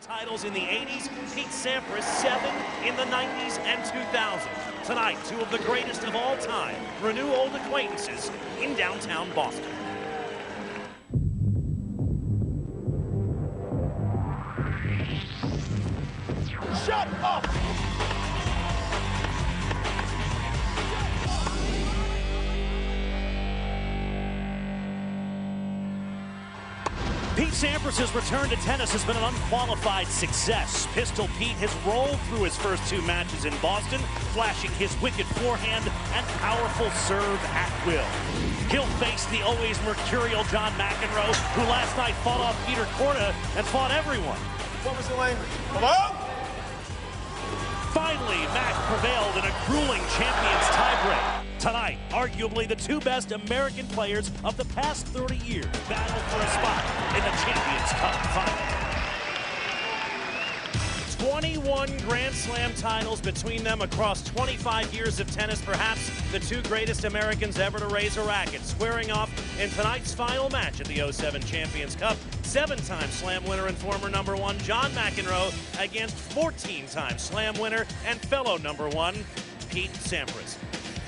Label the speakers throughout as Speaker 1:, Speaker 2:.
Speaker 1: titles in the 80s, Pete Sampras 7 in the 90s and 2000. Tonight, two of the greatest of all time renew old acquaintances in downtown Boston.
Speaker 2: Shut up!
Speaker 1: Pete Sampras' return to tennis has been an unqualified success. Pistol Pete has rolled through his first two matches in Boston, flashing his wicked forehand and powerful serve at will. He'll face the always mercurial John McEnroe, who last night fought off Peter Korda and fought everyone.
Speaker 2: What was the language? Hello?
Speaker 1: Finally, Mac prevailed in a grueling champions tiebreak. Tonight, arguably the two best American players of the past 30 years battle for a spot in the Champions Cup final. 21 Grand Slam titles between them across 25 years of tennis, perhaps the two greatest Americans ever to raise a racket, squaring off in tonight's final match at the 07 Champions Cup. 7-time Slam winner and former #1 John McEnroe against 14-time Slam winner and fellow #1 Pete Sampras.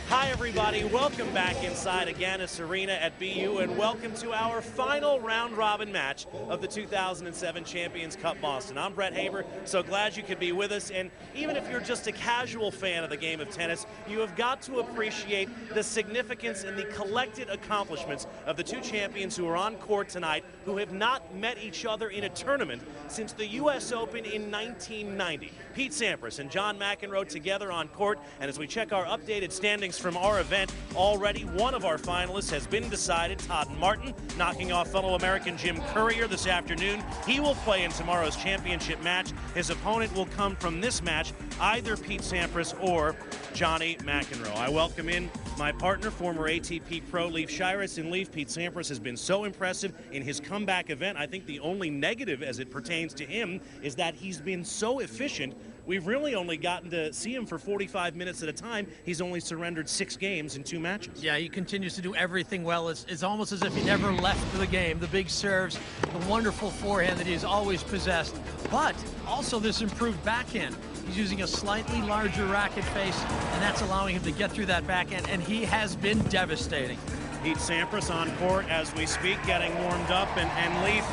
Speaker 1: Hi everybody, welcome back inside Agganis Arena at BU, and welcome to our final round-robin match of the 2007 Champions Cup Boston. I'm Brett Haber, so glad you could be with us, and even if you're just a casual fan of the game of tennis, you have got to appreciate the significance and the collected accomplishments of the two champions who are on court tonight, who have not met each other in a tournament since the US Open in 1990. Pete Sampras and John McEnroe together on court, and as we check our updated standings from our event, already one of our finalists has been decided, Todd Martin, knocking off fellow American Jim Courier this afternoon. He will play in tomorrow's championship match. His opponent will come from this match, either Pete Sampras or Johnny McEnroe. I welcome in my partner, former ATP pro Leif Shiras. And Leif, Pete Sampras has been so impressive in his comeback event. I think the only negative as it pertains to him is that he's been so efficient. We've really only gotten to see him for 45 minutes at a time. He's only surrendered 6 games in 2 matches.
Speaker 3: Yeah, he continues to do everything well. It's almost as if he never left the game. The big serves, the wonderful forehand that he's always possessed, but also this improved backhand. He's using a slightly larger racket face, and that's allowing him to get through that backhand, and he has been devastating.
Speaker 1: Pete Sampras on court as we speak, getting warmed up, and Leif,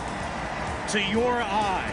Speaker 1: to your eye,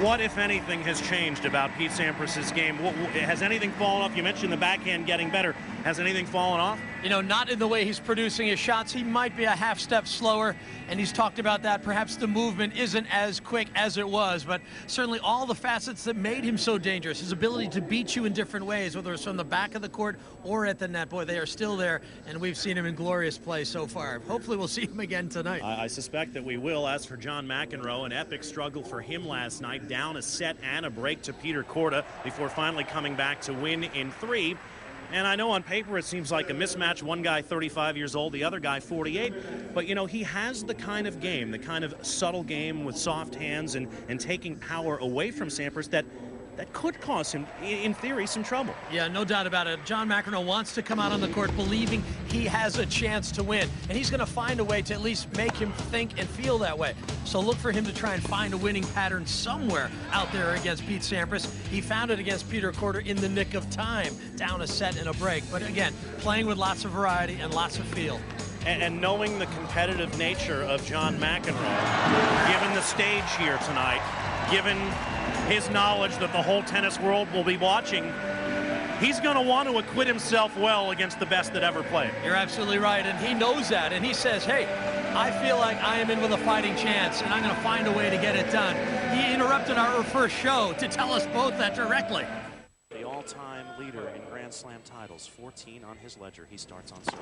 Speaker 1: what, if anything, has changed about Pete Sampras' game? Has anything fallen off? You mentioned the backhand getting better. Has anything fallen off?
Speaker 3: You know, not in the way he's producing his shots. He might be a half step slower, and he's talked about that. Perhaps the movement isn't as quick as it was, but certainly all the facets that made him so dangerous, his ability to beat you in different ways, whether it's from the back of the court or at the net, boy, they are still there, and we've seen him in glorious play so far. Hopefully we'll see him again tonight.
Speaker 1: I suspect that we will. As for John McEnroe, an epic struggle for him last night, down a set and a break to Peter Korda before finally coming back to win in 3. And I know on paper it seems like a mismatch, one guy 35 years old, the other guy 48, but you know, he has the kind of game, the kind of subtle game with soft hands and taking power away from Sampras that could cause him, in theory, some trouble.
Speaker 3: Yeah, no doubt about it. John McEnroe wants to come out on the court believing he has a chance to win, and he's going to find a way to at least make him think and feel that way. So look for him to try and find a winning pattern somewhere out there against Pete Sampras. He found it against Peter Korda in the nick of time, down a set and a break. But again, playing with lots of variety and lots of feel.
Speaker 1: And knowing the competitive nature of John McEnroe, given the stage here tonight, given his knowledge that the whole tennis world will be watching, he's going to want to acquit himself well against the best that ever played.
Speaker 3: You're absolutely right, and he knows that, and he says, hey, I feel like I am in with a fighting chance, and I'm going to find a way to get it done. He interrupted our first show to tell us both that directly.
Speaker 1: The all-time leader in Grand Slam titles, 14 on his ledger. He starts on serve.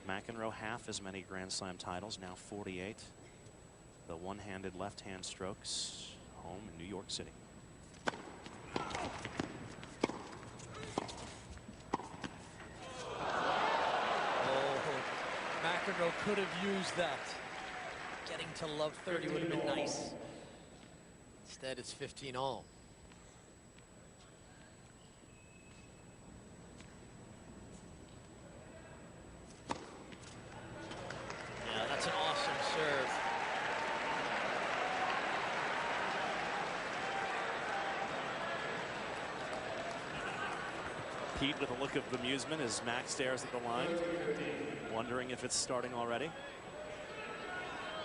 Speaker 1: McEnroe half as many Grand Slam titles, now 48. The one-handed left-hand strokes, home in New York City.
Speaker 3: McEnroe could have used that. Getting to love 30 would have been nice. Instead, it's 15 all.
Speaker 1: Pete with a look of bemusement as Mac stares at the line, wondering if it's starting already.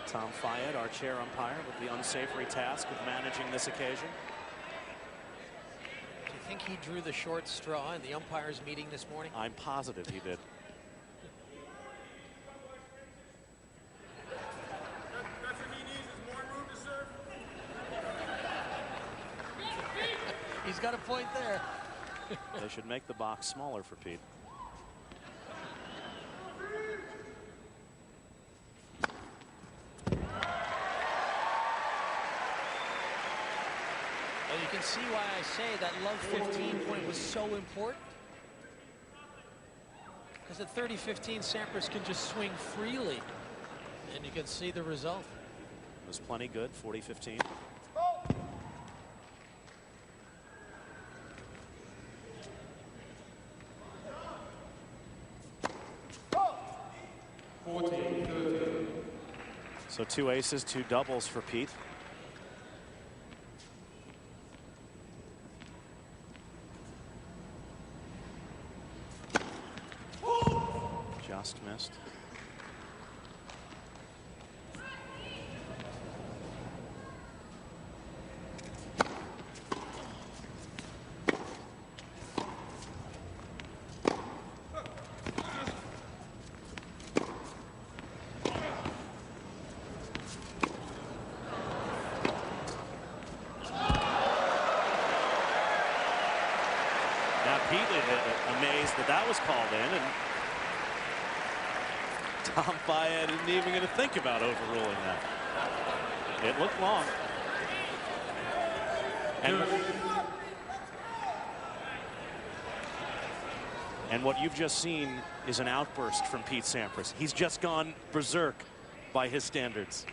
Speaker 1: Tom Fayed, our chair umpire, with the unsavory task of managing this occasion.
Speaker 3: Do you think he drew the short straw in the umpires meeting this morning?
Speaker 1: I'm positive he did.
Speaker 3: He's got a point there.
Speaker 1: They should make the box smaller for Pete.
Speaker 3: Well, you can see why I say that love 15 point was so important. Because at 30-15, Sampras can just swing freely. And you can see the result.
Speaker 1: It was plenty good, 40-15. So 2 aces, 2 doubles for Pete. Just missed. Pete amazed that was called in, and Tom Fayed isn't even going to think about overruling that. It looked long. And what you've just seen is an outburst from Pete Sampras. He's just gone berserk by his standards.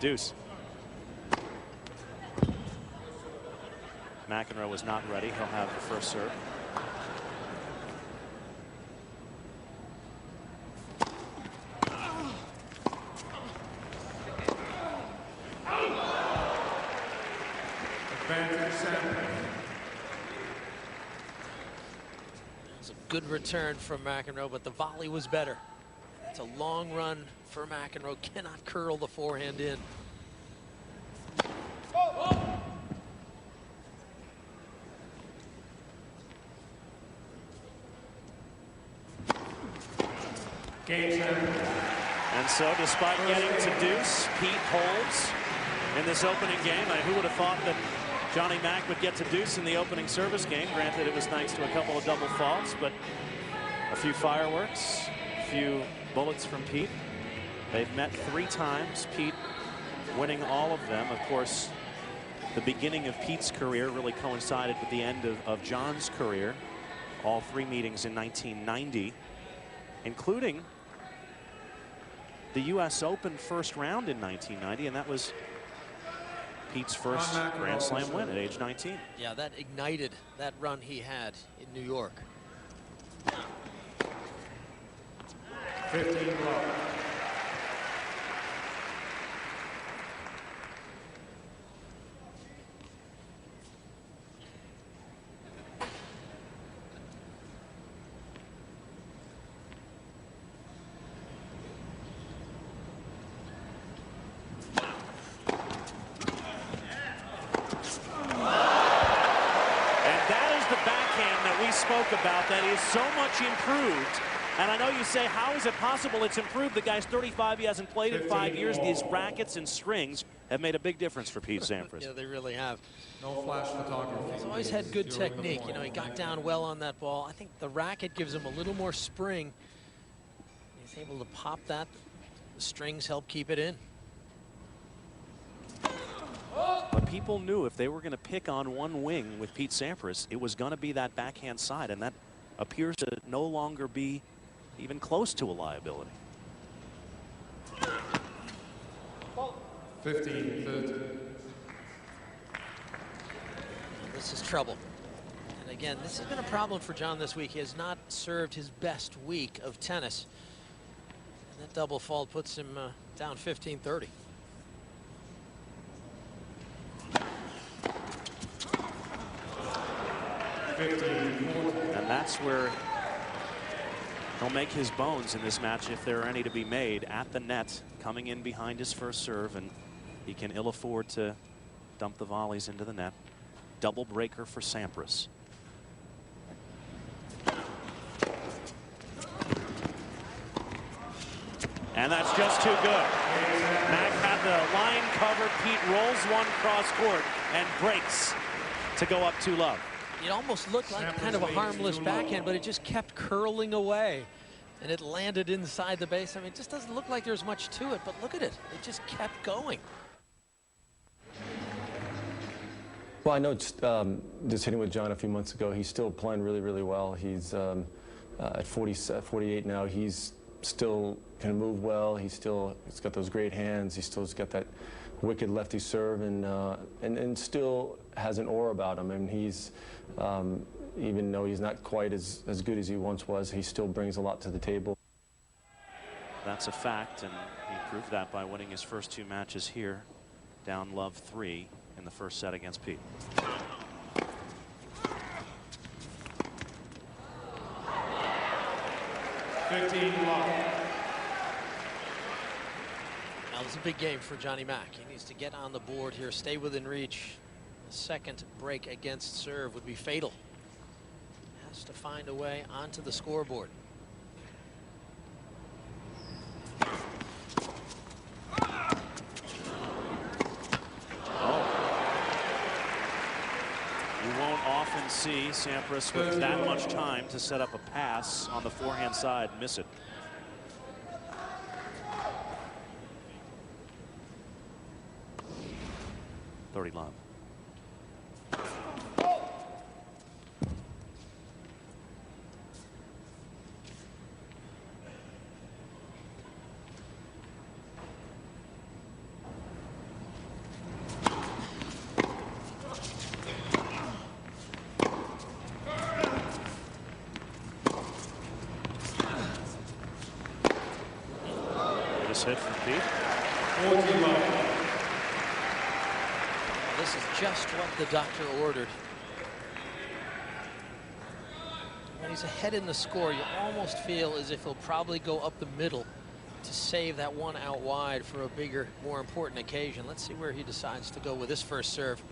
Speaker 1: Deuce. McEnroe was not ready. He'll have the first serve.
Speaker 3: It's a good return from McEnroe, but the volley was better. It's a long run for McEnroe. Cannot curl the forehand in.
Speaker 1: And so, despite getting to deuce, Pete holds in this opening game. Who would have thought that Johnny Mac would get to deuce in the opening service game? Granted, it was thanks to a couple of double faults, but a few fireworks, a few bullets from Pete. They've met 3 times, Pete winning all of them. Of course, the beginning of Pete's career really coincided with the end of John's career. All 3 meetings in 1990, including the U.S. Open first round in 1990, and that was Pete's first Grand Slam win at age 19.
Speaker 3: Yeah, that ignited that run he had in New York.
Speaker 2: 15 love.
Speaker 1: About that is so much improved, and I know you say, how is it possible it's improved? The guy's 35, he hasn't played in 5 years. These rackets and strings have made a big difference for Pete Sampras.
Speaker 3: Yeah, they really have.
Speaker 2: No flash photography.
Speaker 3: He's always had good technique. You know, he got down well on that ball. I think the racket gives him a little more spring. He's able to pop that. The strings help keep it in.
Speaker 1: But people knew if they were going to pick on one wing with Pete Sampras, it was going to be that backhand side, and that appears to no longer be even close to a liability.
Speaker 2: 15-30.
Speaker 3: This is trouble. And again, this has been a problem for John this week. He has not served his best week of tennis. And that double fault puts him down 15-30.
Speaker 1: And that's where he'll make his bones in this match, if there are any to be made, at the net, coming in behind his first serve, and he can ill afford to dump the volleys into the net. Double breaker for Sampras. And that's just too good. Mac had the line covered. Pete rolls one cross court and breaks to go up 2-love.
Speaker 3: It almost looked like kind of a harmless backhand, but it just kept curling away. And it landed inside the base. I mean, it just doesn't look like there's much to it, but look at it. It just kept going.
Speaker 4: Well, I know just hitting with John a few months ago, he's still playing really, really well. He's at 48 now. He's still can move well. He's got those great hands. He's got that wicked lefty serve, and still has an aura about him. And he's even though he's not quite as good as he once was, he still brings a lot to the table.
Speaker 1: That's a fact, and he proved that by winning his first 2 matches here, down love 3 in the first set against Pete.
Speaker 3: Now, this is a big game for Johnny Mac. He needs to get on the board here, stay within reach. A second break against serve would be fatal. Has to find a way onto the scoreboard.
Speaker 1: You won't often see Sampras with that much time to set up a pass on the forehand side, miss it. Love. This hit from Pete.
Speaker 3: This is just what the doctor ordered. When he's ahead in the score, you almost feel as if he'll probably go up the middle to save that one out wide for a bigger, more important occasion. Let's see where he decides to go with this first serve.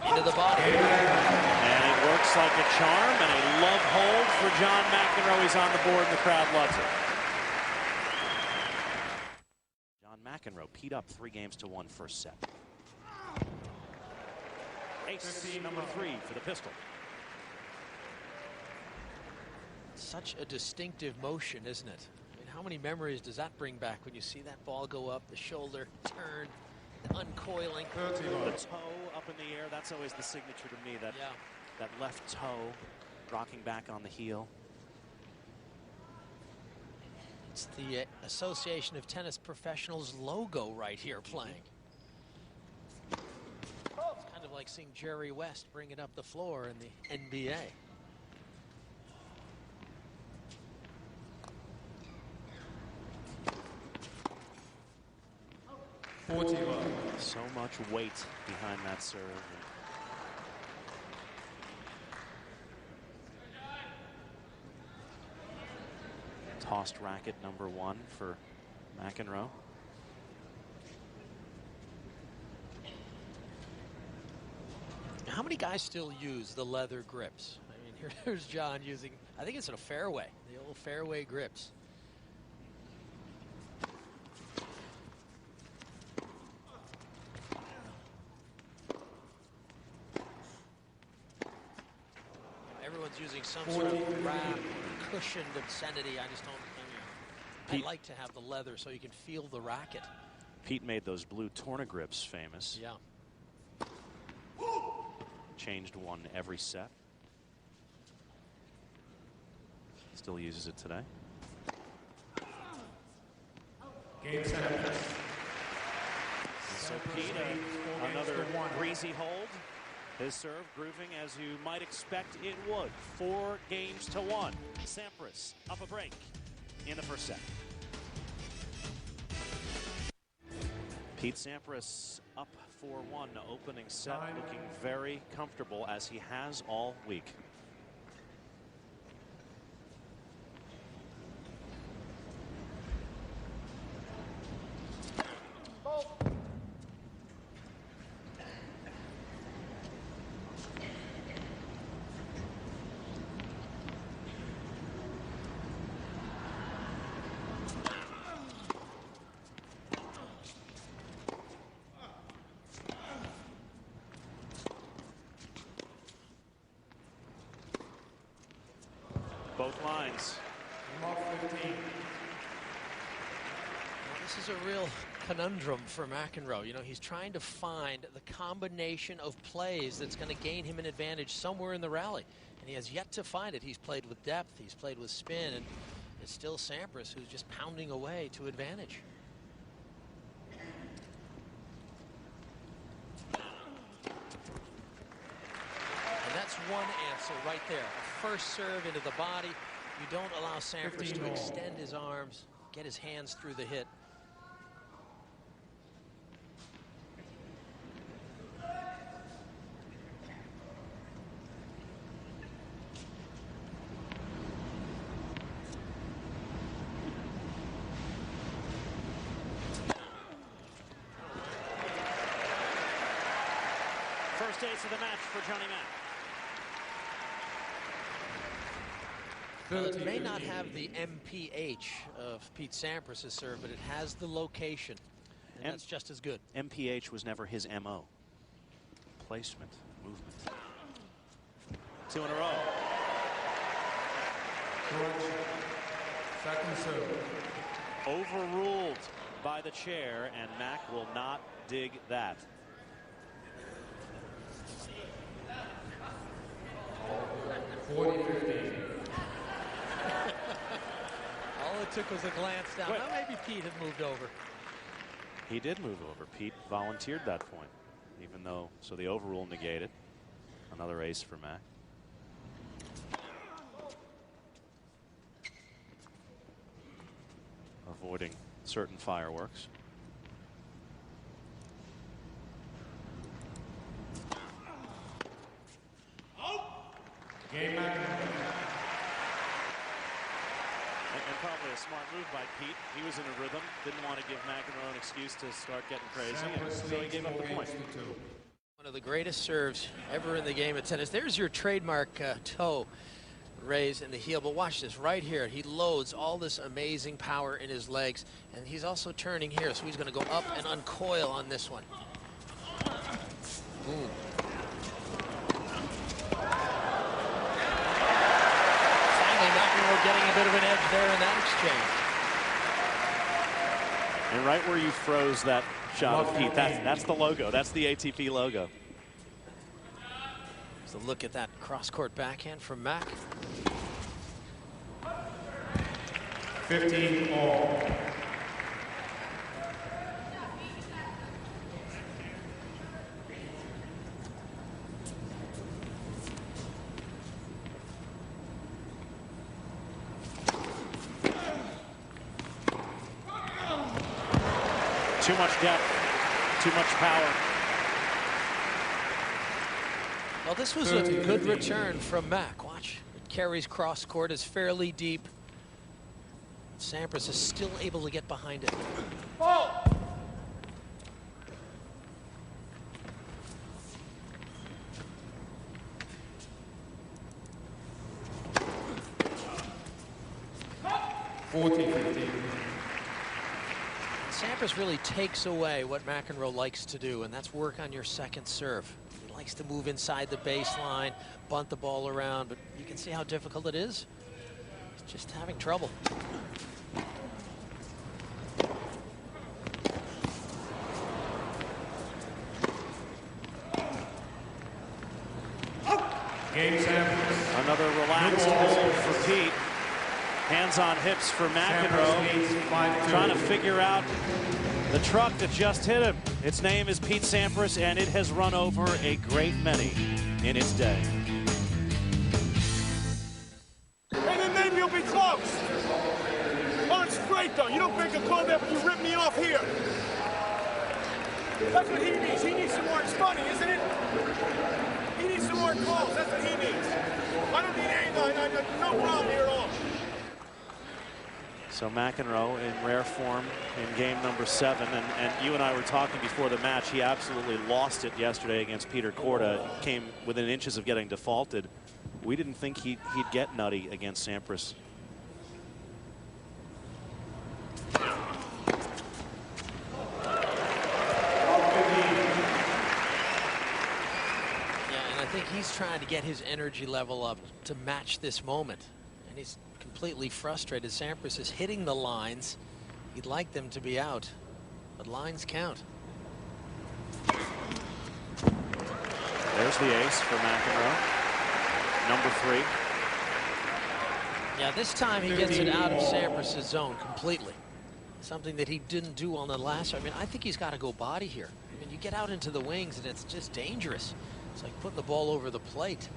Speaker 3: Into the body.
Speaker 1: And it works like a charm, and a love hold for John McEnroe. He's on the board, and the crowd loves it. McEnroe, Pete up 3-1 first set. Ace number 3 for the pistol.
Speaker 3: Such a distinctive motion, isn't it? I mean, how many memories does that bring back when you see that ball go up, the shoulder turn, the uncoiling?
Speaker 1: The toe up in the air, that's always the signature to me, that left toe rocking back on the heel.
Speaker 3: It's the Association of Tennis Professionals logo right here playing. It's kind of like seeing Jerry West bring it up the floor in the NBA.
Speaker 1: So much weight behind that serve. Tossed racket number 1 for McEnroe.
Speaker 3: How many guys still use the leather grips? I mean, here's John using, I think it's a fairway, the old fairway grips. Everyone's using some sort of wrap, cushioned obscenity. I just don't, I like to have the leather so you can feel the racket.
Speaker 1: Pete made those blue Tornagrips famous.
Speaker 3: Yeah.
Speaker 1: Changed one every set. Still uses it today.
Speaker 2: Game 7.
Speaker 1: So Pete, another breezy hold. His serve grooving as you might expect it would. 4-1. Sampras up a break in the first set. Pete Sampras up 4-1 opening set, looking very comfortable as he has all week. Both lines.
Speaker 3: This is a real conundrum for McEnroe. You know, he's trying to find the combination of plays that's going to gain him an advantage somewhere in the rally. And he has yet to find it. He's played with depth, he's played with spin, and it's still Sampras who's just pounding away to advantage. And that's one answer right there. A first serve into the body. You don't allow Sampras to extend his arms, get his hands through the hit.
Speaker 1: First ace of the match for Johnny Mac.
Speaker 3: It may not have the MPH of Pete Sampras' serve, but it has the location, and that's just as good.
Speaker 1: MPH was never his MO. Placement, movement. 2 in a row.
Speaker 2: Second serve.
Speaker 1: Overruled by the chair, and Mac will not dig that.
Speaker 3: All it took was a glance down. Now maybe Pete had moved over.
Speaker 1: He did move over. Pete volunteered that point, even though, so the overrule negated. Another ace for Mac. Avoiding certain fireworks.
Speaker 2: Game McEnroe.
Speaker 1: And probably a smart move by Pete. He was in a rhythm, didn't want to give McEnroe an excuse to start getting crazy, and so he gave up the point.
Speaker 3: One of the greatest serves ever in the game of tennis. There's your trademark toe raise in the heel, but watch this right here. He loads all this amazing power in his legs, and he's also turning here, so he's going to go up and uncoil on this one. Boom. Getting a bit of an edge there in that exchange.
Speaker 1: And right where you froze that shot of Pete, that's the logo. That's the ATP logo.
Speaker 3: So look at that cross-court backhand from Mac.
Speaker 2: 15 all.
Speaker 1: Too much depth, too much power.
Speaker 3: Well, this was a good return from Mac. Watch, it carries cross court, is fairly deep. Sampras is still able to get behind it.
Speaker 2: Oh!
Speaker 3: Sampras really takes away what McEnroe likes to do, and that's work on your second serve. He likes to move inside the baseline, bunt the ball around, but you can see how difficult it is. He's just having trouble.
Speaker 2: Game Sampras.
Speaker 1: Another relaxed hold for Pete. Hands on hips for McEnroe, trying to figure out the truck that just hit him. Its name is Pete Sampras, and it has run over a great many in its day.
Speaker 5: And then maybe you'll be close. Oh, it's great, though. You don't break a club after you rip me off here. That's what he needs. He needs some more. It's funny, isn't it? He needs some more calls. That's what he needs. I don't need any, no problem here at all.
Speaker 1: So McEnroe in rare form in game number 7, and you and I were talking before the match. He absolutely lost it yesterday against Peter Korda. Came within inches of getting defaulted. We didn't think he'd get nutty against Sampras.
Speaker 3: I think he's trying to get his energy level up to match this moment, and he's completely frustrated. Sampras is hitting the lines. He'd like them to be out, but lines count.
Speaker 1: There's the ace for McEnroe, number 3.
Speaker 3: Yeah, this time he gets it out of Sampras' zone completely. Something that he didn't do on the last. I mean, I think he's got to go body here. I mean, you get out into the wings and it's just dangerous. It's like putting the ball over the plate.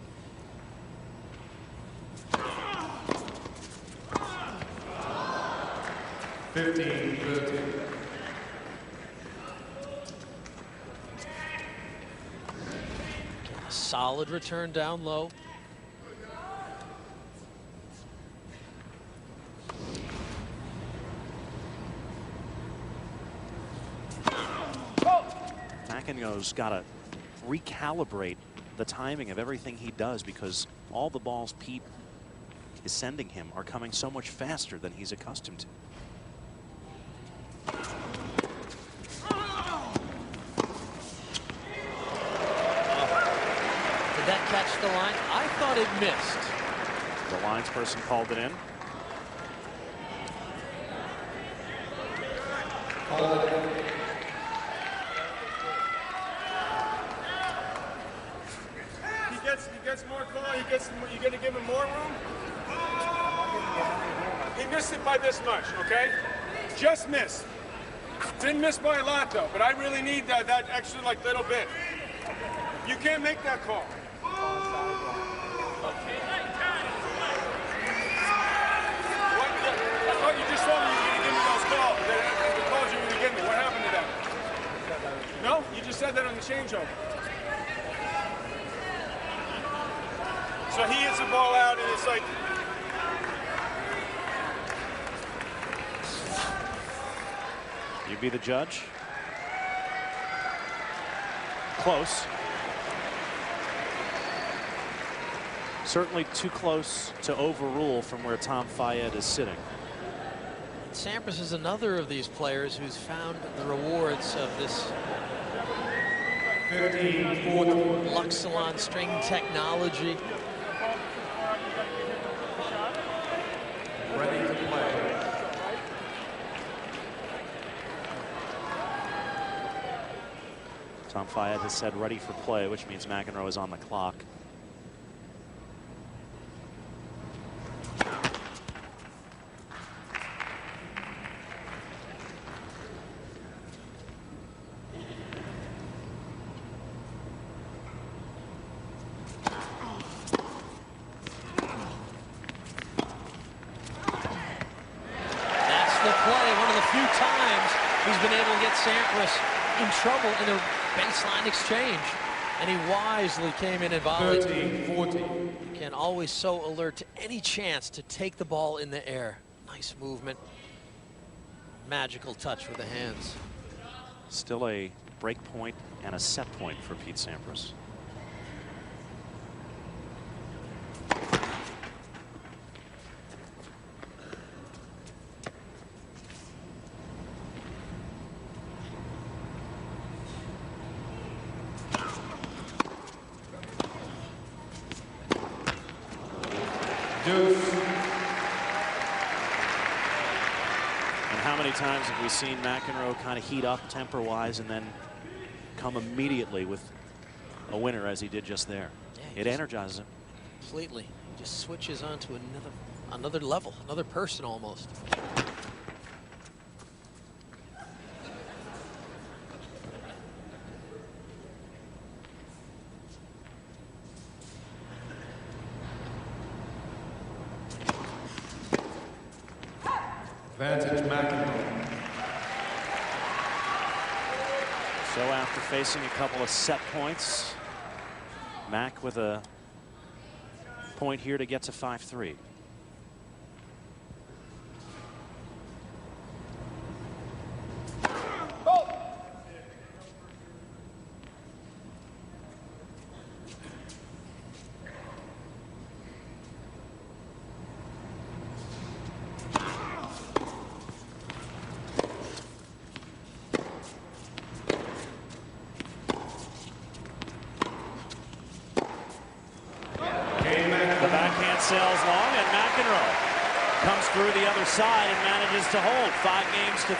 Speaker 3: Solid return down low.
Speaker 1: McEnroe's got to recalibrate the timing of everything he does, because all the balls Pete is sending him are coming so much faster than he's accustomed to.
Speaker 3: Did that catch the line? I thought it missed.
Speaker 1: The lines person called it in.
Speaker 5: He gets more call. You got to give him more room. He missed it by this much, okay? Just missed. Didn't miss by a lot though, but I really need that extra like little bit. You can't make that call. I thought you just told me you were going to give me those calls. The calls you were going to give me. What happened to that? No? You just said that on the changeover. So he hits the ball out and it's like...
Speaker 1: You be the judge. Close. Certainly too close to overrule from where Tom Fayed is sitting.
Speaker 3: Sampras is another of these players who's found the rewards of this Luxilon string technology.
Speaker 2: Ready to play.
Speaker 1: Tom Fayed has said ready for play, which means McEnroe is on the clock.
Speaker 3: Sampras in trouble in a baseline exchange, and he wisely came in and volleyed.
Speaker 2: 13-14.
Speaker 3: Again, always so alert to any chance to take the ball in the air. Nice movement, magical touch with the hands.
Speaker 1: Still a break point and a set point for Pete Sampras. And how many times have we seen McEnroe kind of heat up temper-wise and then come immediately with a winner, as he did just there? Yeah, it energizes him
Speaker 3: completely. He just switches on to another level, another person almost.
Speaker 2: Advantage McEnroe.
Speaker 1: So after facing a couple of set points, Mac with a point here to get to 5-3. Sails long, and McEnroe comes through the other side and manages to hold 5 games to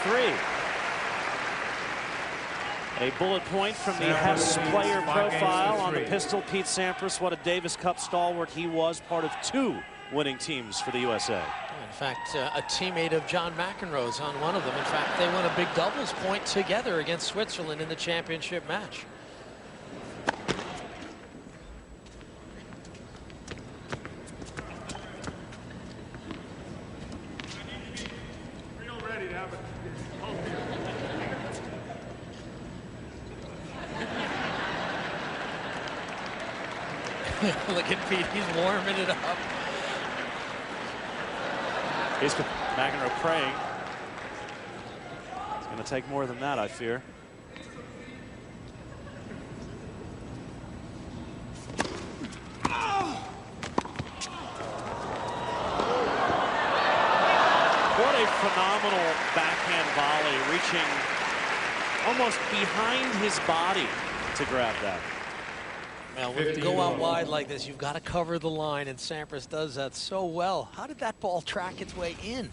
Speaker 1: 3. A bullet point from the Hef's player profile on the pistol. Pete Sampras, what a Davis Cup stalwart he was, part of 2 winning teams for the USA.
Speaker 3: In fact, a teammate of John McEnroe's on one of them. In fact, they won a big doubles point together against Switzerland in the championship match. Look at Pete, he's warming it up.
Speaker 1: Here's McEnroe praying. It's going to take more than that, I fear. What a phenomenal backhand volley, reaching almost behind his body to grab that.
Speaker 3: Now, when you go out wide like this, you've got to cover the line, and Sampras does that so well. How did that ball track its way in?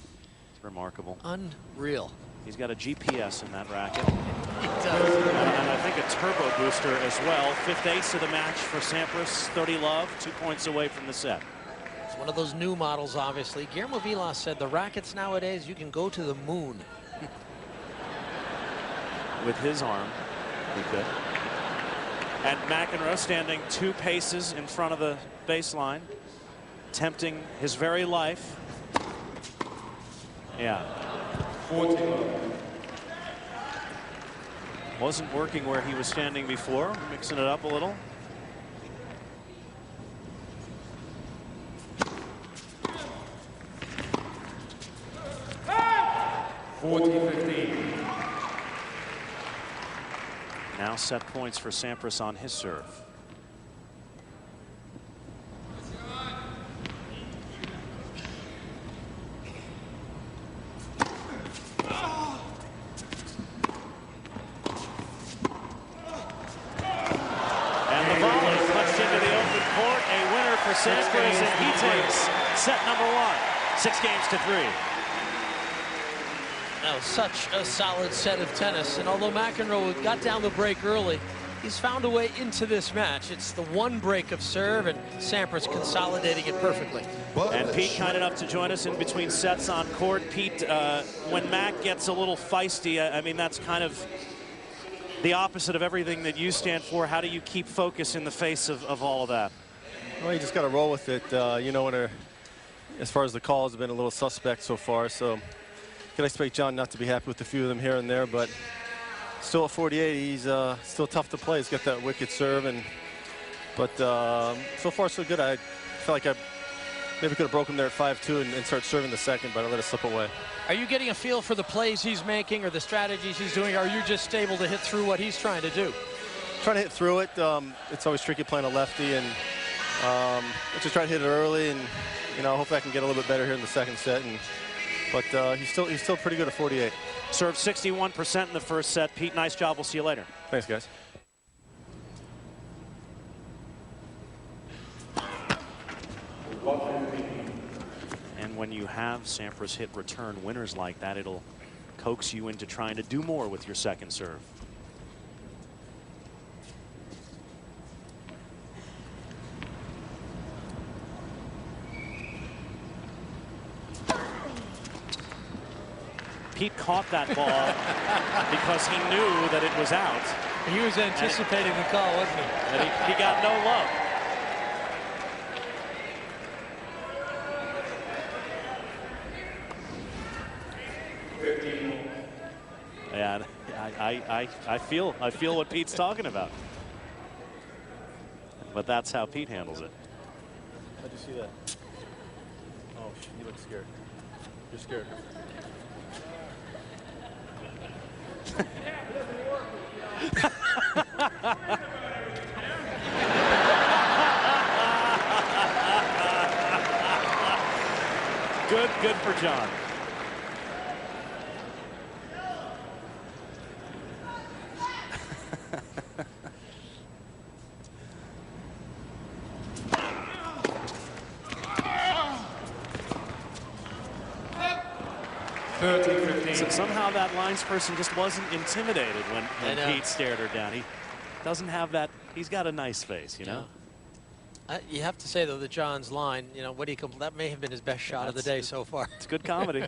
Speaker 1: It's remarkable.
Speaker 3: Unreal.
Speaker 1: He's got a GPS in that racket.
Speaker 3: He does.
Speaker 1: And I think a turbo booster as well. 5th ace of the match for Sampras. 30 love, 2 points away from the set.
Speaker 3: It's one of those new models, obviously. Guillermo Vilas said the rackets nowadays, you can go to the moon.
Speaker 1: With his arm, he could. And McEnroe standing 2 paces in front of the baseline, tempting his very life. Yeah.
Speaker 2: 14.
Speaker 1: Wasn't working where he was standing before, mixing it up a little.
Speaker 2: Hey! 14-15.
Speaker 1: Now set points for Sampras on his serve. And the volley punched into the open court. A winner for Sampras, and he takes set number 1. 6 games to 3.
Speaker 3: Now, such a solid set of tennis, and although McEnroe got down the break early, he's found a way into this match. It's the 1 break of serve, and Sampras consolidating it perfectly.
Speaker 1: And Pete kind enough to join us in between sets on court. Pete, when Mac gets a little feisty, I mean, that's kind of the opposite of everything that you stand for. How do you keep focus in the face of all of that?
Speaker 4: Well, you just got to roll with it. You know, as far as the calls have been a little suspect so far, so you can expect John not to be happy with a few of them here and there, but still at 48, he's still tough to play. He's got that wicked serve, but so far so good. I feel like I maybe could have broke him there at 5-2 and start serving the second, but I let it slip away.
Speaker 3: Are you getting a feel for the plays he's making or the strategies he's doing? Or are you just able to hit through what he's trying to do?
Speaker 4: Trying to hit through it. It's always tricky playing a lefty, and I just try to hit it early, and you know, hopefully I can get a little bit better here in the second set. But he's still pretty good at 48.
Speaker 1: Served 61% in the first set. Pete, nice job. We'll see you later.
Speaker 4: Thanks, guys.
Speaker 1: And when you have Sampras hit return winners like that, it'll coax you into trying to do more with your second serve. Pete caught that ball because he knew that it was out.
Speaker 3: He was anticipating the call, wasn't he?
Speaker 1: And he got no love. Yeah, I feel what Pete's talking about. But that's how Pete handles it.
Speaker 4: How'd you see that? Oh, you look scared. You're scared.
Speaker 1: Good for John. So somehow that linesperson just wasn't intimidated when Pete stared her down. He doesn't have that. He's got a nice face, you know.
Speaker 3: You have to say though that John's line, you know, that may have been his best shot of the day so far.
Speaker 1: It's good comedy.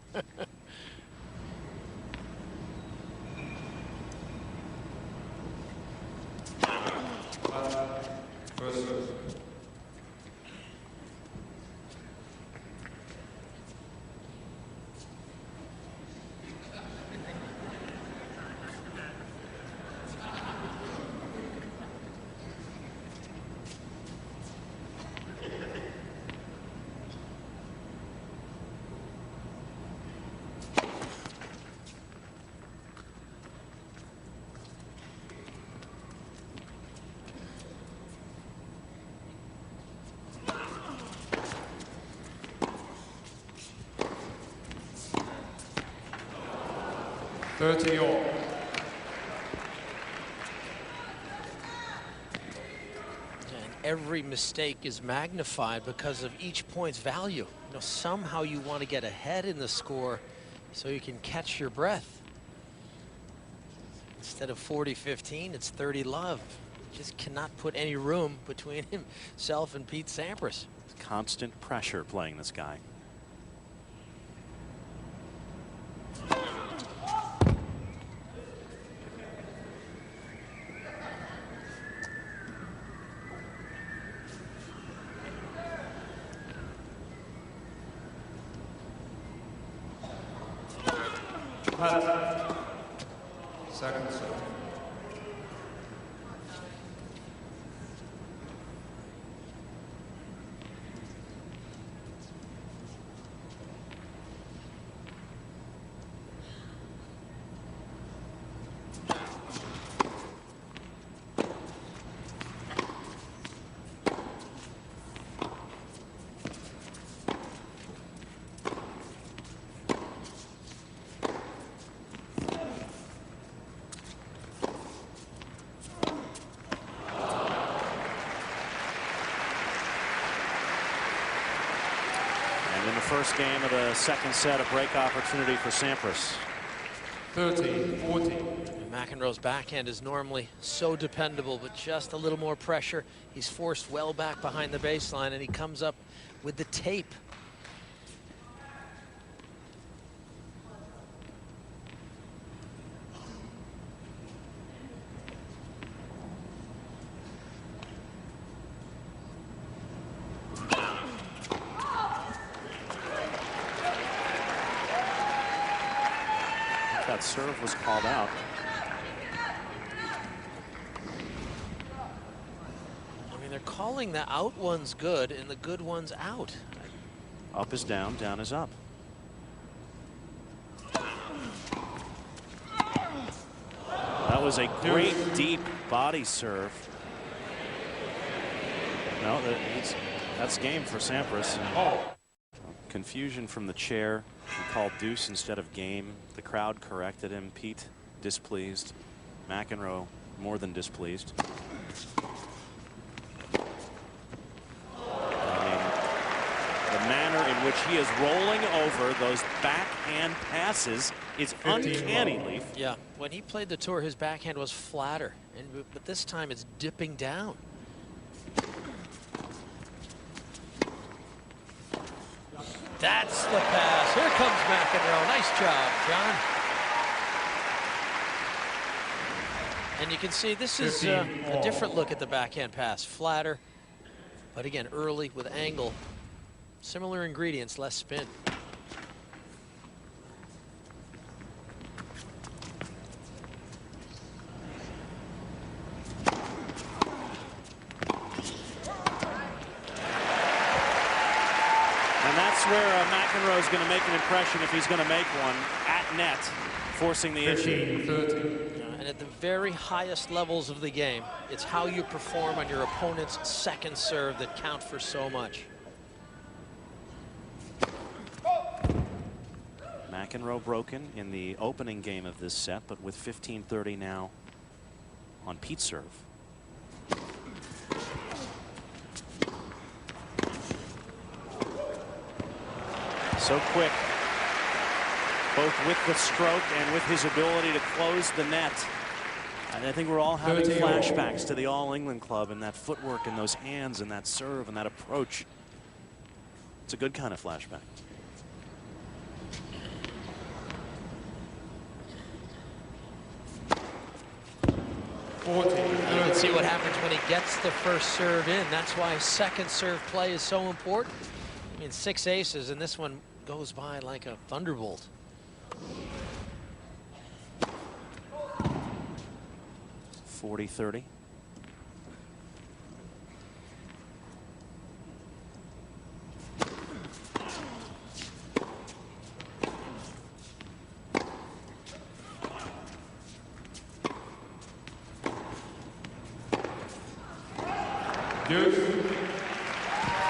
Speaker 2: All.
Speaker 3: And every mistake is magnified because of each point's value. You know, somehow you want to get ahead in the score so you can catch your breath. Instead of 40-15, it's 30-love. Just cannot put any room between himself and Pete Sampras.
Speaker 1: Constant pressure playing this guy.
Speaker 2: Second set.
Speaker 1: First game of the second set, a break opportunity for Sampras.
Speaker 2: 13-14.
Speaker 3: McEnroe's backhand is normally so dependable, but just a little more pressure. He's forced well back behind the baseline, and he comes up with the tape.
Speaker 1: That serve was called out.
Speaker 3: I mean, they're calling the out ones good and the good ones out.
Speaker 1: Up is down, down is up. That was a great deep body serve. No, that's game for Sampras. Confusion from the chair. He called deuce instead of game. The crowd corrected him. Pete displeased. McEnroe more than displeased. I mean, the manner in which he is rolling over those backhand passes is uncanny, Leaf.
Speaker 3: Yeah, when he played the tour, his backhand was flatter, but this time it's dipping down. That's the pass. Here comes McEnroe. Nice job, John. And you can see this is a different look at the backhand pass. Flatter, but again, early with angle. Similar ingredients, less spin.
Speaker 1: That's where McEnroe is going to make an impression if he's going to make one at net, forcing the issue.
Speaker 2: 30.
Speaker 3: And at the very highest levels of the game, it's how you perform on your opponent's second serve that count for so much.
Speaker 1: McEnroe broken in the opening game of this set, but with 15-30 now on Pete's serve. So quick, both with the stroke and with his ability to close the net. And I think we're all having flashbacks to the All England Club and that footwork and those hands and that serve and that approach. It's a good kind of flashback.
Speaker 3: You can see what happens when he gets the first serve in. That's why second serve play is so important. I mean, 6 aces, and this one goes by like a thunderbolt.
Speaker 1: .40-30.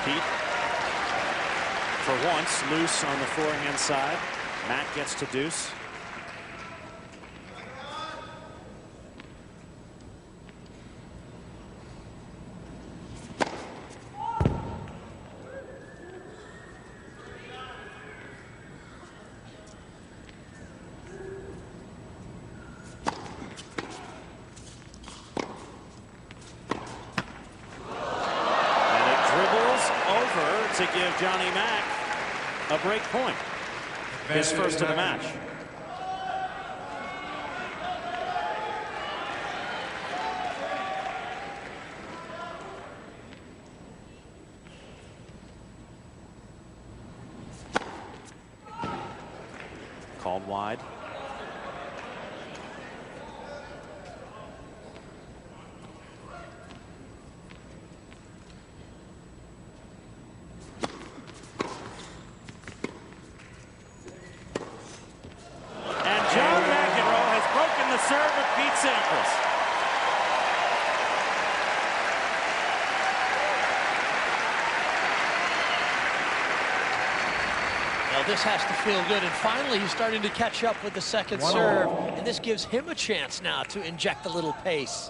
Speaker 1: Pete, for once, loose on the forehand side. Matt gets to deuce. To give Johnny Mac a break point. His first of the match. Called wide. Serve of Pete Sampras.
Speaker 3: Well, this has to feel good, and finally he's starting to catch up with the second serve, and this gives him a chance now to inject a little pace.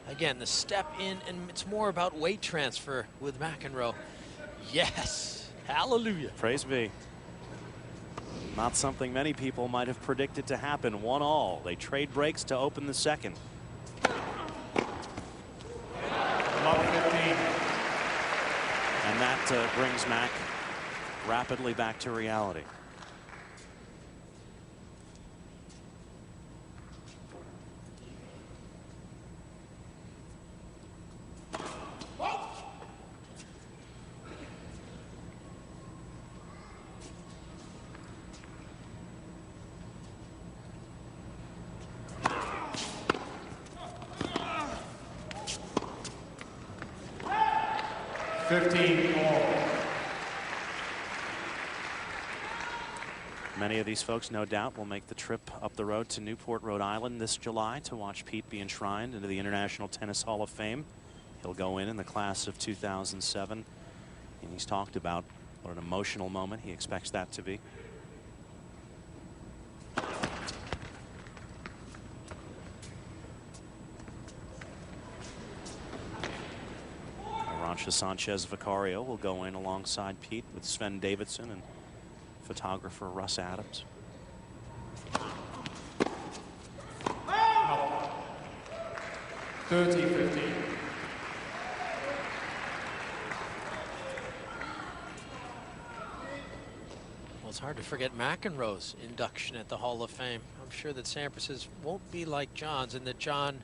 Speaker 3: Again, the step in, and it's more about weight transfer with McEnroe. Yes, hallelujah.
Speaker 1: Praise be. Not something many people might have predicted to happen. 1-all. They trade breaks to open the second. And that brings Mac rapidly back to reality. Many of these folks, no doubt, will make the trip up the road to Newport, Rhode Island this July to watch Pete be enshrined into the International Tennis Hall of Fame. He'll go in the class of 2007, and he's talked about what an emotional moment he expects that to be. Arantxa Sanchez Vicario will go in alongside Pete with Sven Davidson and photographer Russ Adams.
Speaker 2: Well, 30-15.
Speaker 3: Well, it's hard to forget McEnroe's induction at the Hall of Fame. I'm sure that Sampras's won't be like John's, and that John,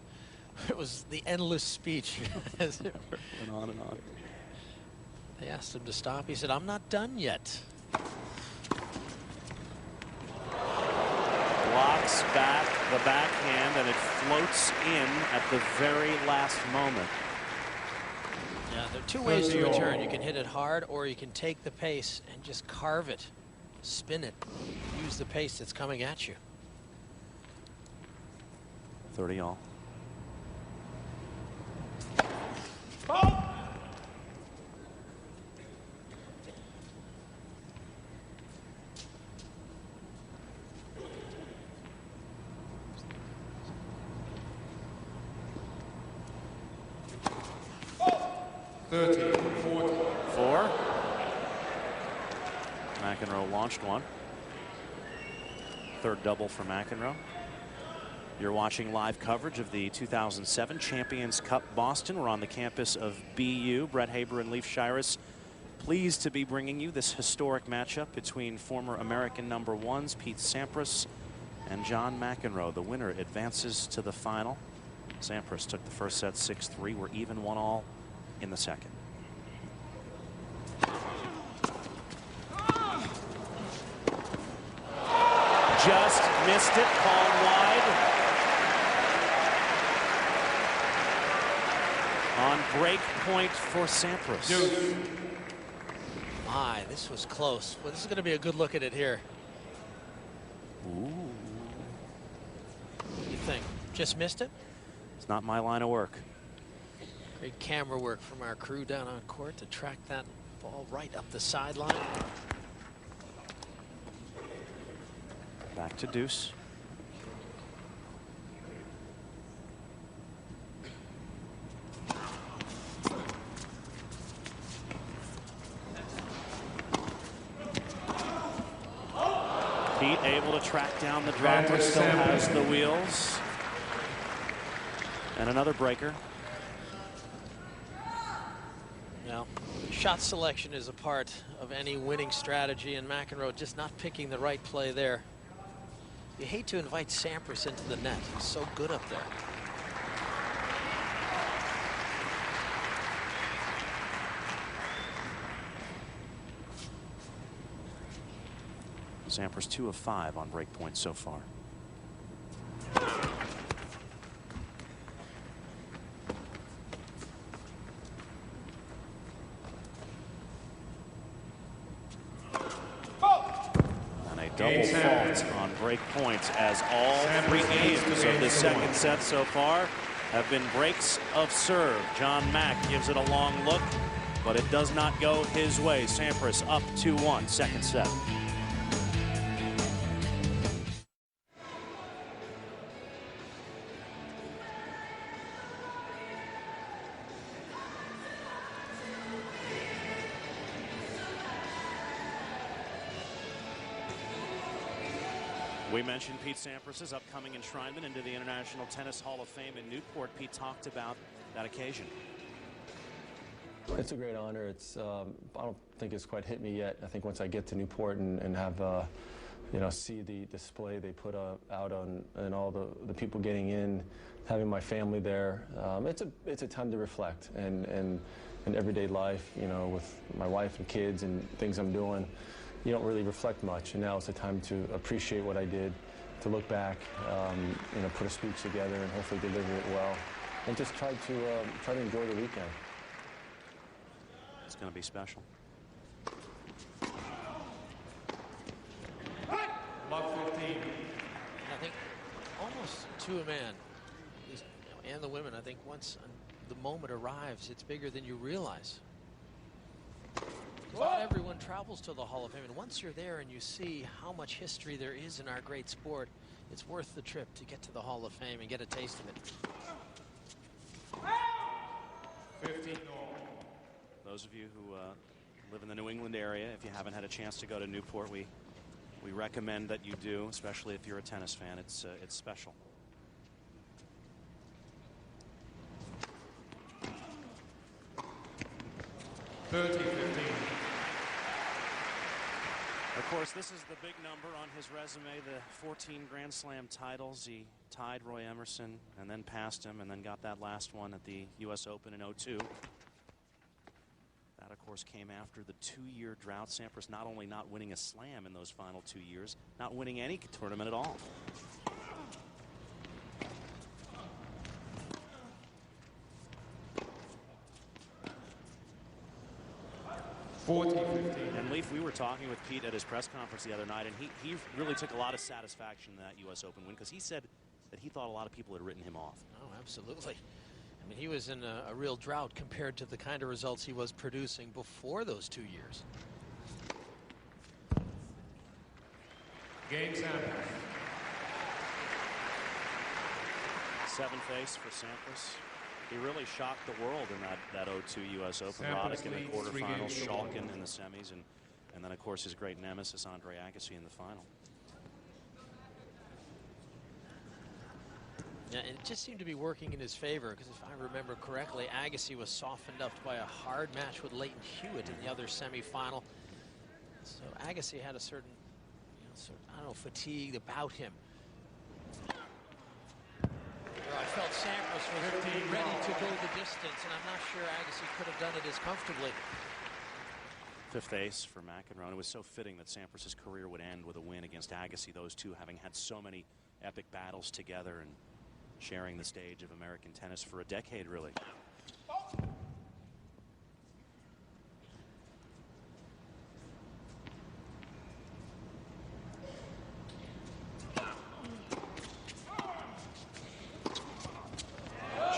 Speaker 3: it was the endless speech. As it
Speaker 1: went on and on.
Speaker 3: They asked him to stop. He said, "I'm not done yet."
Speaker 1: Blocks back the backhand, and it floats in at the very last moment.
Speaker 3: Yeah, there are two ways to return. You can hit it hard, or you can take the pace and just carve it, spin it, use the pace that's coming at you.
Speaker 6: 30 all. Four. McEnroe launched one. Third double for McEnroe. You're watching live coverage of the 2007 Champions Cup Boston. We're on the campus of BU. Brett Haber and Leif Shiras pleased to be bringing you this historic matchup between former American number ones Pete Sampras and John McEnroe. The winner advances to the final. Sampras took the first set 6-3. We're even 1-all in the second. Just missed it, called wide. On break point for Sampras.
Speaker 3: My, this was close. Well, this is going to be a good look at it here.
Speaker 6: Ooh.
Speaker 3: What do you think? Just missed it?
Speaker 6: It's not my line of work.
Speaker 3: Great camera work from our crew down on court to track that ball right up the sideline.
Speaker 6: Back to deuce. Pete able to track down the dropper, still has the wheels. And another breaker.
Speaker 3: Now, shot selection is a part of any winning strategy, and McEnroe just not picking the right play there. You hate to invite Sampras into the net. He's so good up there.
Speaker 6: Sampras 2 of 5 on break points so far. And a double fault on break points, as all 3 games of the second set so far have been breaks of serve. John Mack gives it a long look, but it does not go his way. Sampras up 2-1, second set. We mentioned Pete Sampras' upcoming enshrinement into the International Tennis Hall of Fame in Newport. Pete talked about that occasion.
Speaker 4: It's a great honor. It's I don't think it's quite hit me yet. I think once I get to Newport and have you know, see the display they put out on, and all the people getting in, having my family there, it's a time to reflect and everyday life, you know, with my wife and kids and things I'm doing. You don't really reflect much, and now it's a time to appreciate what I did, to look back, you know, put a speech together and hopefully deliver it well, and just try to enjoy the weekend.
Speaker 6: It's going to be special.
Speaker 2: Love 15.
Speaker 3: I think almost to a man, and the women, I think once the moment arrives, it's bigger than you realize. Not everyone travels to the Hall of Fame, and once you're there and you see how much history there is in our great sport, it's worth the trip to get to the Hall of Fame and get a taste of it.
Speaker 2: 15
Speaker 6: Those of you who live in the New England area, if you haven't had a chance to go to Newport, we recommend that you do, especially if you're a tennis fan. It's special. Of course, this is the big number on his resume, the 14 Grand Slam titles. He tied Roy Emerson and then passed him, and then got that last one at the U.S. Open in '02. That, of course, came after the 2-year drought. Sampras not only not winning a slam in those final 2 years, not winning any tournament at all.
Speaker 2: 40-15.
Speaker 6: And Leaf, we were talking with Pete at his press conference the other night, and he really took a lot of satisfaction in that U.S. Open win, because he said that he thought a lot of people had written him off.
Speaker 3: Oh, absolutely. I mean, he was in a real drought compared to the kind of results he was producing before those 2 years.
Speaker 2: Game Sampras.
Speaker 6: 7th ace for Sampras. He really shocked the world in that 0-2 U.S. Open.
Speaker 2: Sampras
Speaker 6: Roddick in the
Speaker 2: leads
Speaker 6: quarterfinals,
Speaker 2: 3-2.
Speaker 6: Schalken in the semis, and then, of course, his great nemesis, Andre Agassi, in the final.
Speaker 3: Yeah, and it just seemed to be working in his favor, because if I remember correctly, Agassi was softened up by a hard match with Leighton Hewitt in the other semifinal. So Agassi had a certain, I don't know, fatigue about him. I felt Sampras was ready to go the distance, and I'm not sure Agassi could have done it as comfortably.
Speaker 6: 5th ace for McEnroe. And it was so fitting that Sampras' career would end with a win against Agassi, those two having had so many epic battles together and sharing the stage of American tennis for a decade, really.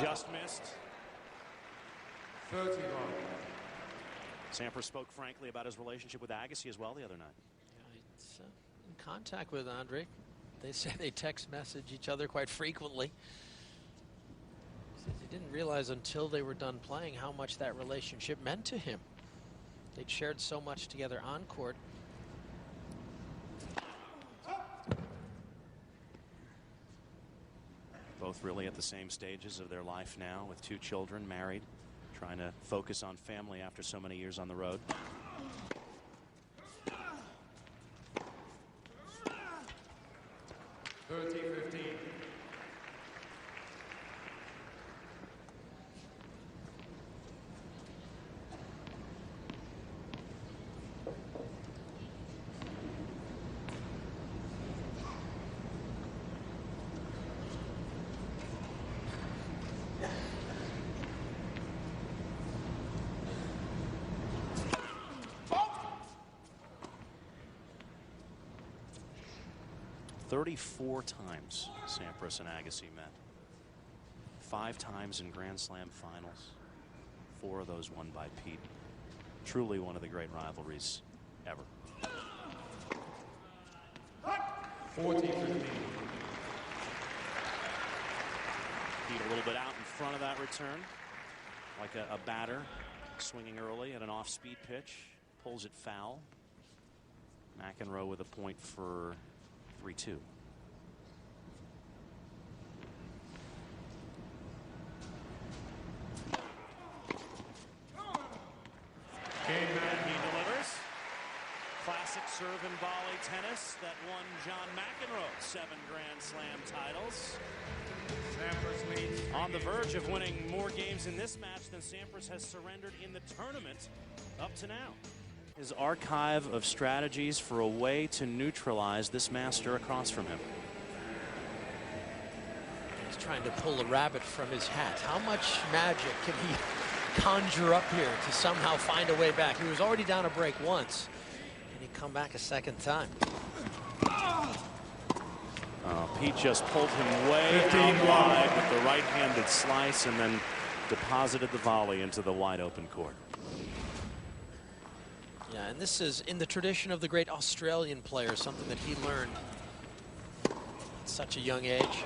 Speaker 6: Just missed.
Speaker 2: 31.
Speaker 6: Sampras spoke frankly about his relationship with Agassi as well the other night.
Speaker 3: Yeah, he's in contact with Andre. They say they text message each other quite frequently. They didn't realize until they were done playing how much that relationship meant to him. They'd shared so much together on court.
Speaker 6: Both really at the same stages of their life now, with 2 children, married, trying to focus on family after so many years on the road. "34 times Sampras and Agassi met. 5 times in Grand Slam finals. 4 of those won by Pete. Truly one of the great rivalries ever.
Speaker 2: 40-15.
Speaker 6: Pete a little bit out in front of that return, like a batter swinging early at an off-speed pitch, pulls it foul. McEnroe with a point for 3-2.
Speaker 2: Game man.
Speaker 6: He delivers. Classic serve and volley tennis that won John McEnroe 7 Grand Slam titles.
Speaker 2: Sampras leads.
Speaker 6: On the verge of winning more games in this match than Sampras has surrendered in the tournament up to now. His archive of strategies for a way to neutralize this master across from him.
Speaker 3: He's trying to pull a rabbit from his hat. How much magic can he conjure up here to somehow find a way back? He was already down a break once, and he come back a second time.
Speaker 6: Pete just pulled him way out wide with the right-handed slice and then deposited the volley into the wide-open court.
Speaker 3: Yeah, and this is in the tradition of the great Australian player, something that he learned at such a young age.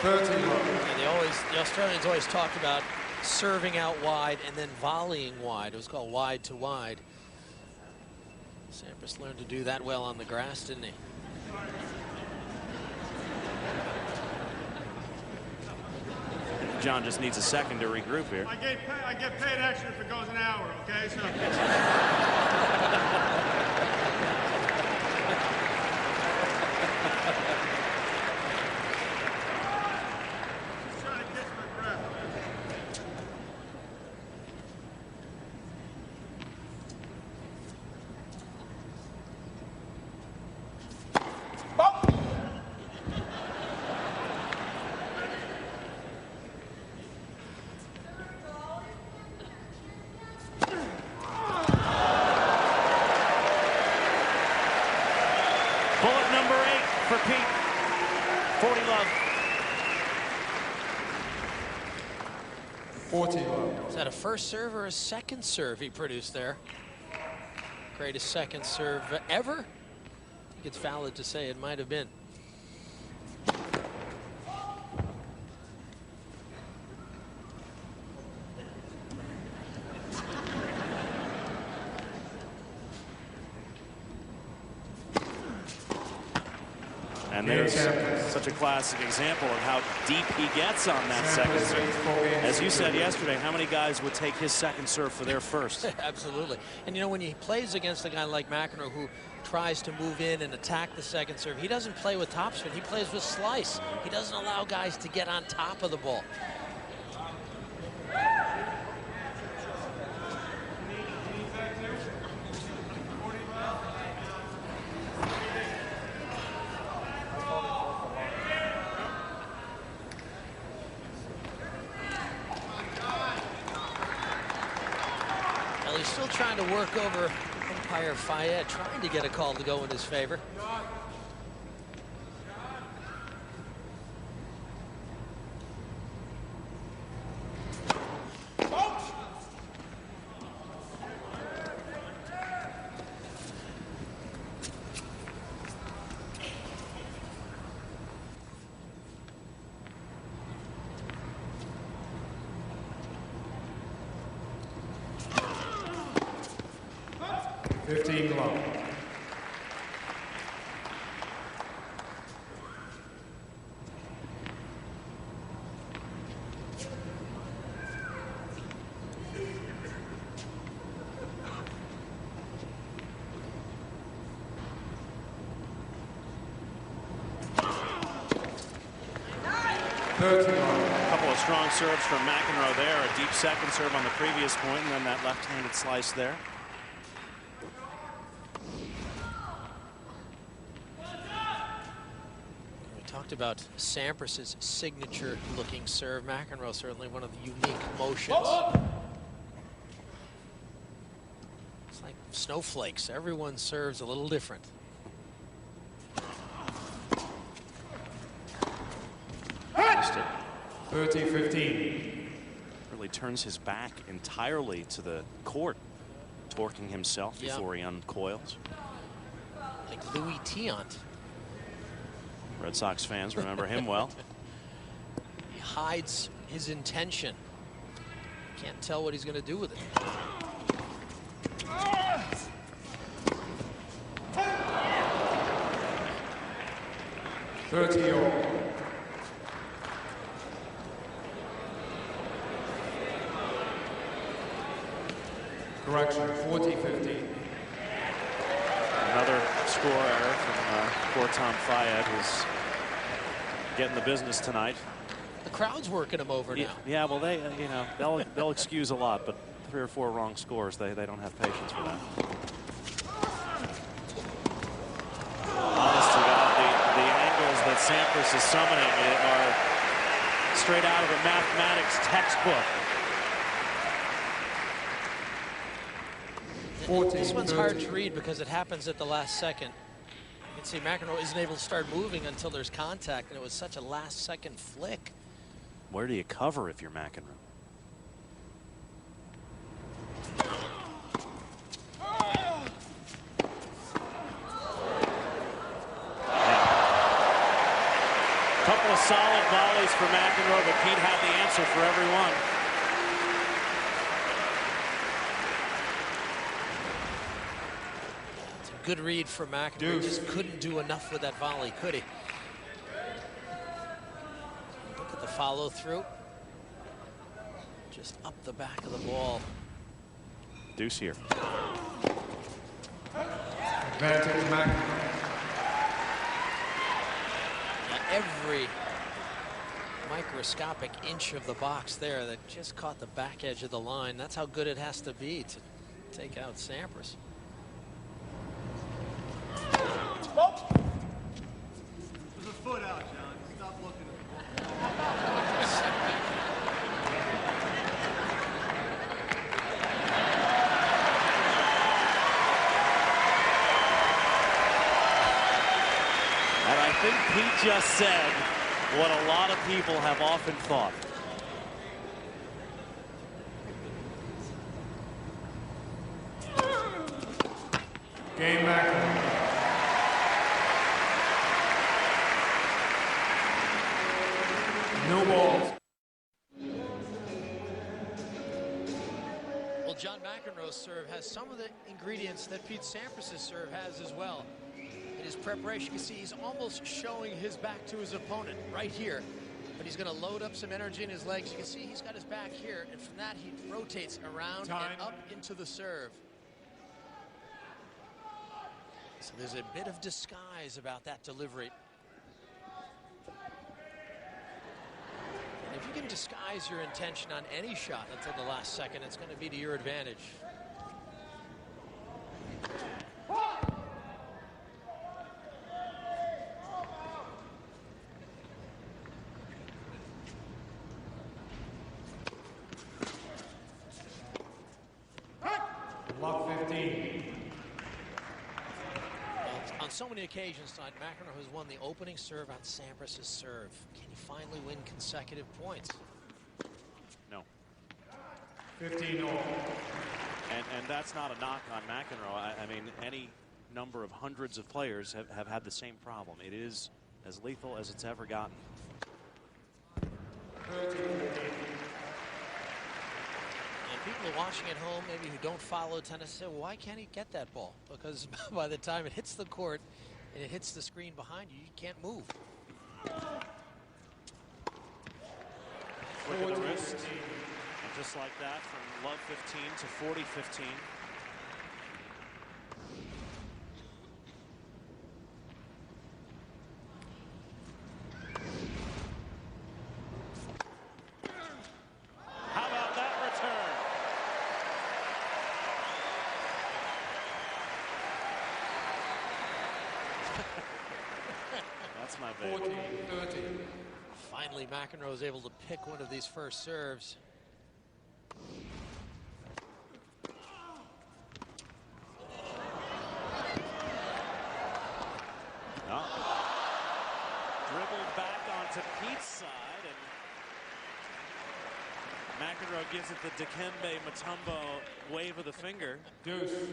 Speaker 3: Yeah, the Australians always talked about serving out wide and then volleying wide. It was called wide to wide. Sampras learned to do that well on the grass, didn't he?
Speaker 6: John just needs a second to regroup here.
Speaker 5: I get paid extra if it goes an hour, okay? So. Just trying to catch my breath.
Speaker 1: 40 love.
Speaker 2: 40 love.
Speaker 3: Is that a first serve or a second serve he produced there? Greatest second serve ever? I think it's valid to say it might have been.
Speaker 6: And there's such a classic example of how deep he gets on that second serve. As you said yesterday, how many guys would take his second serve for their first?
Speaker 3: Absolutely. And you know, when he plays against a guy like McEnroe who tries to move in and attack the second serve, he doesn't play with topspin, he plays with slice. He doesn't allow guys to get on top of the ball. He's still trying to work over umpire Fayed, trying to get a call to go in his favor.
Speaker 2: Love.
Speaker 6: A couple of strong serves from McEnroe there. A deep second serve on the previous point, and then that left-handed slice there.
Speaker 3: About Sampras's signature-looking serve. McEnroe certainly one of the unique motions. It's like snowflakes. Everyone serves a little different.
Speaker 2: 30-15.
Speaker 6: Really turns his back entirely to the court, torquing himself before he uncoils.
Speaker 3: Like Louis Tiant.
Speaker 6: Red Sox fans remember him well.
Speaker 3: He hides his intention. Can't tell what he's going to do with it.
Speaker 2: Correction, 40-15.
Speaker 6: Another score error from poor Tom Fayed, who's getting the business tonight.
Speaker 3: The crowd's working him over now.
Speaker 6: Yeah, well, they, you know, they'll excuse a lot, but 3 or 4 wrong scores, they don't have patience for that. Honest to God, the angles that Sampras is summoning are straight out of a mathematics textbook.
Speaker 3: This one's hard to read because it happens at the last second. You can see McEnroe isn't able to start moving until there's contact, and it was such a last-second flick.
Speaker 6: Where do you cover if you're McEnroe? Couple of solid volleys for McEnroe, but Pete had the answer for every one.
Speaker 3: Good read for McEnroe. He just couldn't do enough with that volley, could he? Look at the follow through. Just up the back of the ball.
Speaker 6: Deuce here.
Speaker 2: Advantage McEnroe.
Speaker 3: Every microscopic inch of the box there that just caught the back edge of the line. That's how good it has to be to take out Sampras.
Speaker 7: There's a foot out, John. Stop looking at the ball.
Speaker 6: And I think Pete just said what a lot of people have often thought.
Speaker 2: Game McEnroe. No balls.
Speaker 3: Well, John McEnroe's serve has some of the ingredients that Pete Sampras' serve has as well. In his preparation, you can see he's almost showing his back to his opponent right here. But he's going to load up some energy in his legs. You can see he's got his back here, and from that he rotates around and up into the serve. So there's a bit of disguise about that delivery. And if you can disguise your intention on any shot until the last second, it's going to be to your advantage.
Speaker 2: Block 15.
Speaker 3: On so many occasions tonight, McEnroe has won the opening serve on Sampras' serve. Can he finally win consecutive points?
Speaker 6: No.
Speaker 2: 15 all.
Speaker 6: And that's not a knock on McEnroe. I mean, any number of hundreds of players have had the same problem. It is as lethal as it's ever gotten.
Speaker 2: 30.
Speaker 3: And people watching at home, maybe who don't follow tennis, say, well, why can't he get that ball? Because by the time it hits the court and it hits the screen behind you, you can't move.
Speaker 6: Flick of the wrist. And just like that, from love 15 to 40-15. How about that return? That's my baby.
Speaker 2: 40, 30.
Speaker 3: Finally, McEnroe is able to pick one of these first serves.
Speaker 6: Dribbled back onto Pete's side, and McEnroe gives it the Dikembe Mutombo wave of the finger.
Speaker 2: Deuce.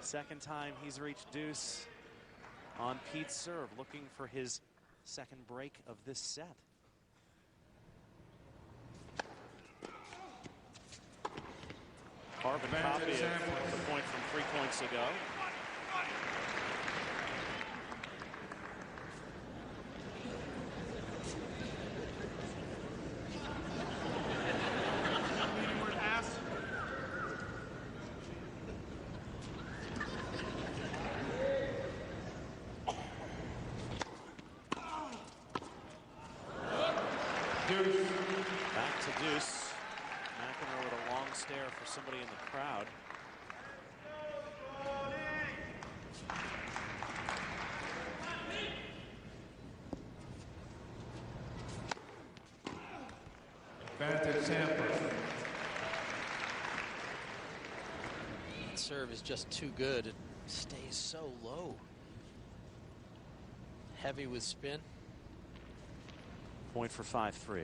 Speaker 6: Second time he's reached deuce on Pete's serve, looking for his second break of this set. Carbon copy of the point from 3 points ago.
Speaker 2: Deuce.
Speaker 6: Back to deuce. McEnroe with a long stare for somebody in the crowd.
Speaker 2: Advantage Sampras.
Speaker 3: That serve is just too good. It stays so low. Heavy with spin.
Speaker 6: Point for 5-3.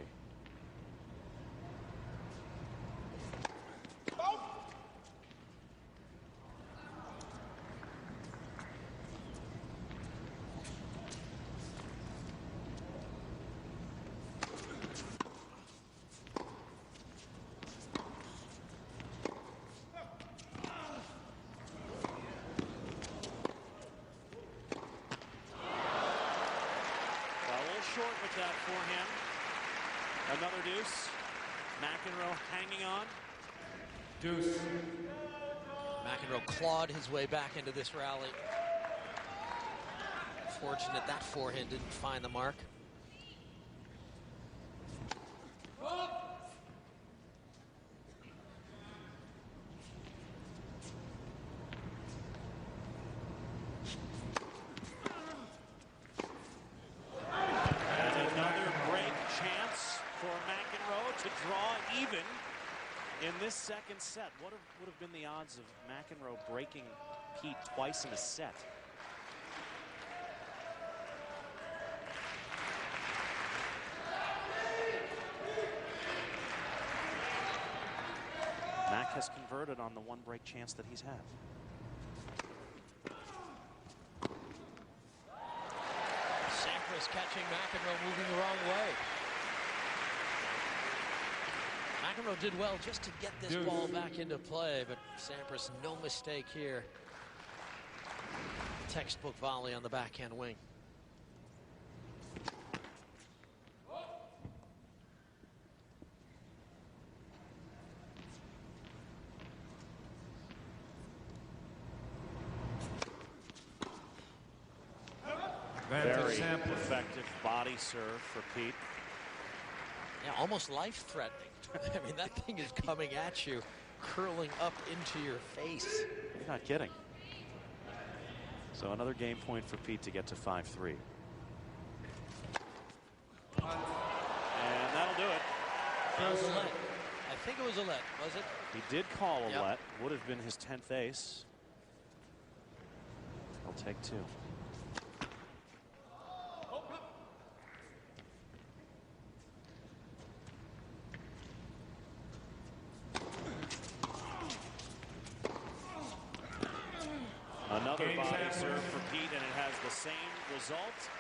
Speaker 6: Short with that forehand. Another deuce. McEnroe hanging on.
Speaker 2: Deuce.
Speaker 3: McEnroe clawed his way back into this rally. Fortunate that forehand didn't find the mark.
Speaker 6: To draw even in this second set. What would have been the odds of McEnroe breaking Pete twice in a set? has converted on the one break chance that he's had.
Speaker 3: Sampras catching McEnroe moving the wrong way. McEnroe did well just to get this ball back into play, but Sampras, no mistake here. Textbook volley on the backhand wing.
Speaker 6: Very effective body serve for Pete.
Speaker 3: Yeah, almost life-threatening. I mean, that thing is coming at you, curling up into your face.
Speaker 6: You're not kidding. So another game point for Pete to get to 5-3. And that'll do it.
Speaker 3: That was a let. I think it was a let, was it?
Speaker 6: He did call a let. Would have been his 10th ace. He'll take 2. Another body serve for Pete, and it has the same result.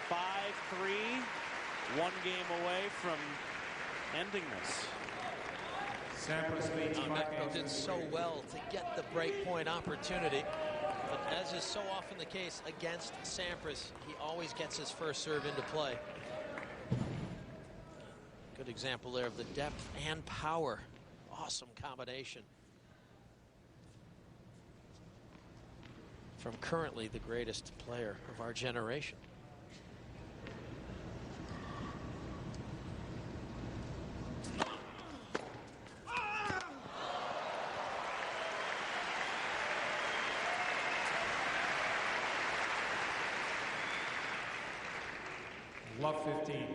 Speaker 6: 5-3, 1 game away from ending this.
Speaker 2: Sampras leads
Speaker 3: McEnroe did so well to get the break point opportunity, but as is so often the case against Sampras, he always gets his first serve into play. Good example there of the depth and power. Awesome combination from currently the greatest player of our generation.
Speaker 2: Love 15.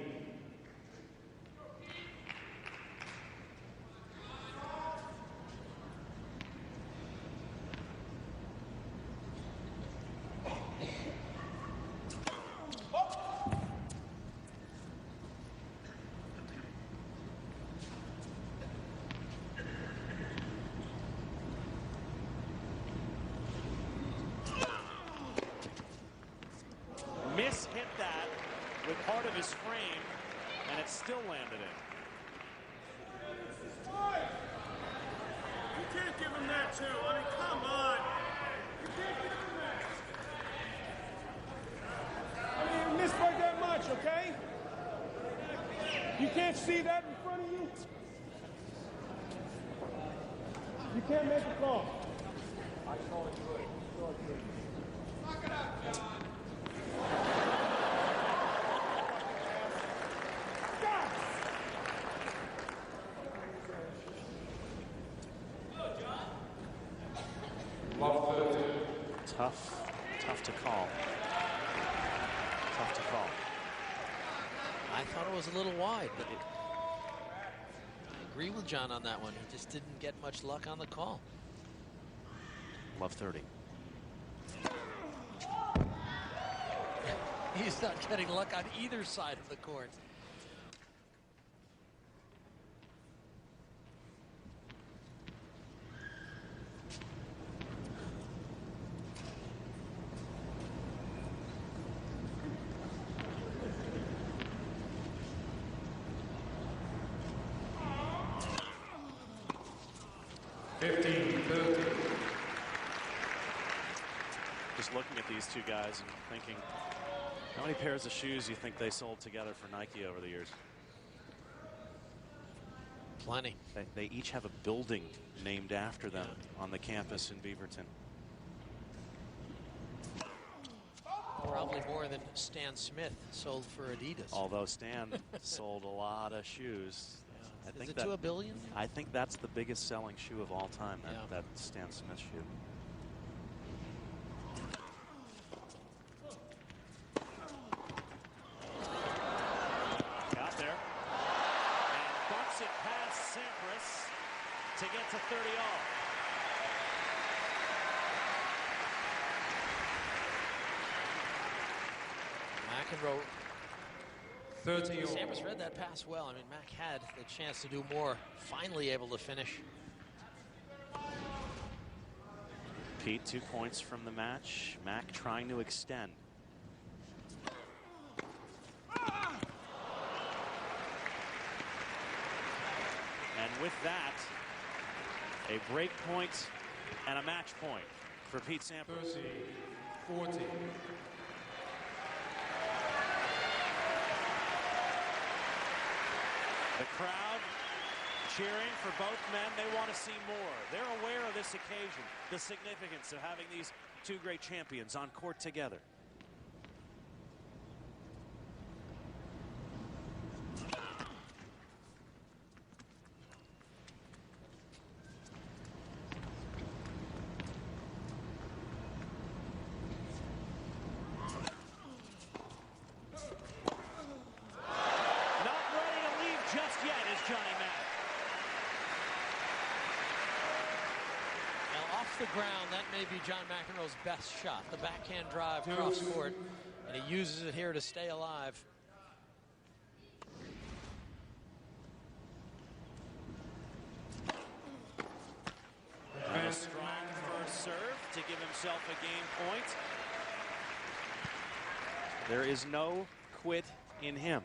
Speaker 6: Hit that with part of his frame, and it still landed in.
Speaker 5: You can't give him that too. I mean, come on. You can't give him that. I mean, you missed by that much, okay? You can't see that in front of you. You can't make a call. I call it good. Knock it out, John.
Speaker 6: Tough to call. Tough to call.
Speaker 3: I thought it was a little wide, but I agree with John on that one. He just didn't get much luck on the call.
Speaker 6: Love 30.
Speaker 3: He's not getting luck on either side of the court.
Speaker 6: Just looking at these two guys and thinking, how many pairs of shoes do you think they sold together for Nike over the years?
Speaker 3: Plenty.
Speaker 6: They each have a building named after them on the campus in Beaverton.
Speaker 3: Probably more than Stan Smith sold for Adidas.
Speaker 6: Although Stan sold a lot of shoes. I think
Speaker 3: Is it to $1 billion?
Speaker 6: I think that's the biggest selling shoe of all time, that Stan Smith shoe. Got there. And bumps it past Sampras to get to 30 all.
Speaker 3: McEnroe.
Speaker 2: 30
Speaker 3: Sampras read that pass well. I mean, Mac had the chance to do more. Finally able to finish.
Speaker 6: Pete, 2 points from the match. Mac trying to extend. And with that, a break point and a match point for Pete Sampras.
Speaker 2: 30-40.
Speaker 6: The crowd cheering for both men. They want to see more. They're aware of this occasion, the significance of having these two great champions on court together.
Speaker 3: The ground, that may be John McEnroe's best shot, the backhand drive cross court, and he uses it here to stay alive.
Speaker 6: And a strong first serve to give himself a game point. There is no quit in him.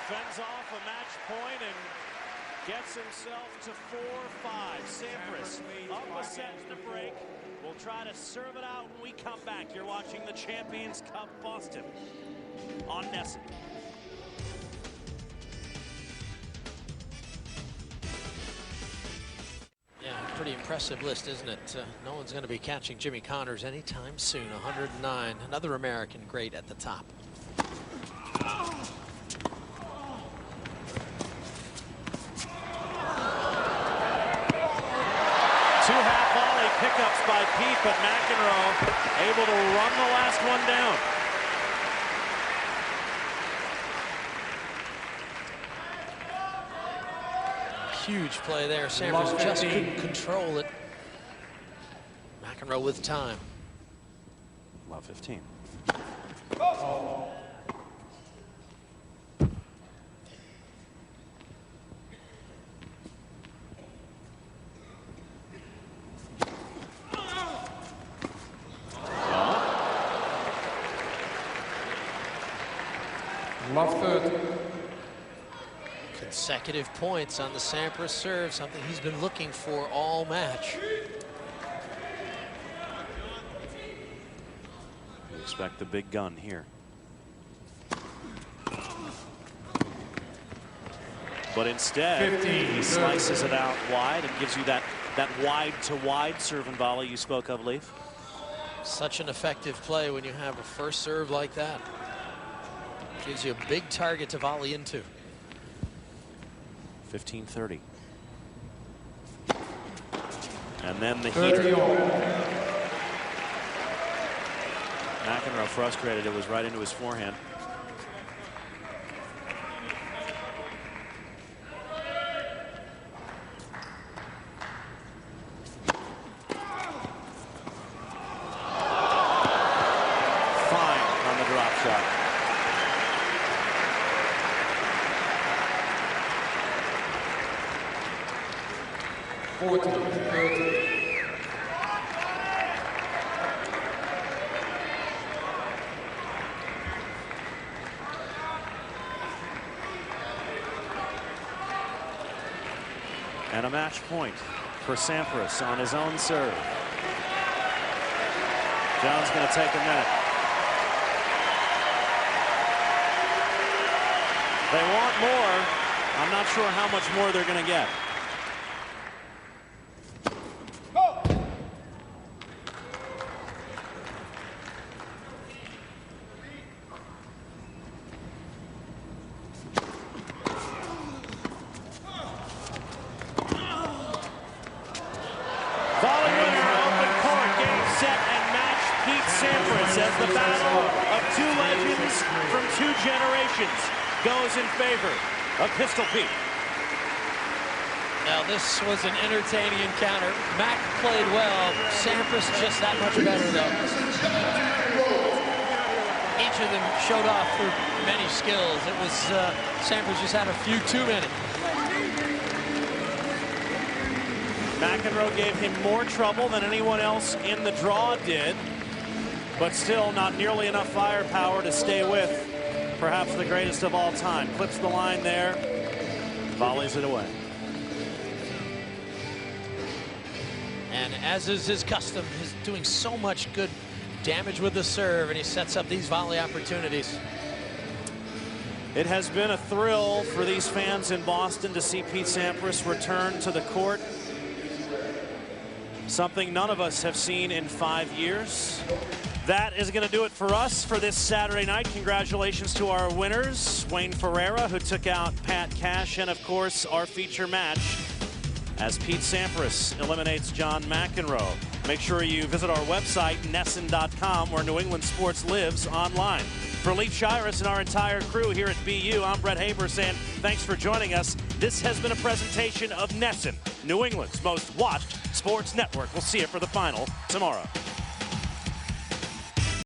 Speaker 6: Fends off a match point and gets himself to 4-5. Sampras up a set in the break. We'll try to serve it out when we come back. You're watching the Champions Cup Boston on NESN.
Speaker 3: Yeah, pretty impressive list, isn't it? No one's going to be catching Jimmy Connors anytime soon. 109, another American great at the top.
Speaker 6: Pickups by Pete, but McEnroe able to run the last one down.
Speaker 3: Huge play there. Sampras just couldn't control it. McEnroe with time.
Speaker 6: Love 15.
Speaker 3: Consecutive points on the Sampras serve, something he's been looking for all match.
Speaker 6: We expect the big gun here. But instead, he slices it out wide and gives you that wide-to-wide serve and volley you spoke of, Leaf.
Speaker 3: Such an effective play when you have a first serve like that. Gives you a big target to volley into.
Speaker 6: 15-30. And then the heater. McEnroe frustrated. It was right into his forehand. Fine on the drop shot. And a match point for Sampras on his own serve. John's going to take a minute. They want more. I'm not sure how much more they're going to get. Sampras, as the battle of two legends from two generations goes in favor of Pistol Pete.
Speaker 3: Now this was an entertaining encounter. Mac played well. Sampras just that much better though. Each each of them showed off their many skills. It was Sampras just had a few too many.
Speaker 6: McEnroe gave him more trouble than anyone else in the draw did, but still not nearly enough firepower to stay with perhaps the greatest of all time. Clips the line there, volleys it away.
Speaker 3: And as is his custom, he's doing so much good damage with the serve, and he sets up these volley opportunities.
Speaker 6: It has been a thrill for these fans in Boston to see Pete Sampras return to the court. Something none of us have seen in 5 years. That is going to do it for us for this Saturday night. Congratulations to our winners, Wayne Ferreira, who took out Pat Cash, and of course our feature match as Pete Sampras eliminates John McEnroe. Make sure you visit our website, NESN.com, where New England sports lives online. For Leif Shiras and our entire crew here at BU, I'm Brett Haber saying thanks for joining us. This has been a presentation of NESN, New England's most watched sports network. We'll see you for the final tomorrow.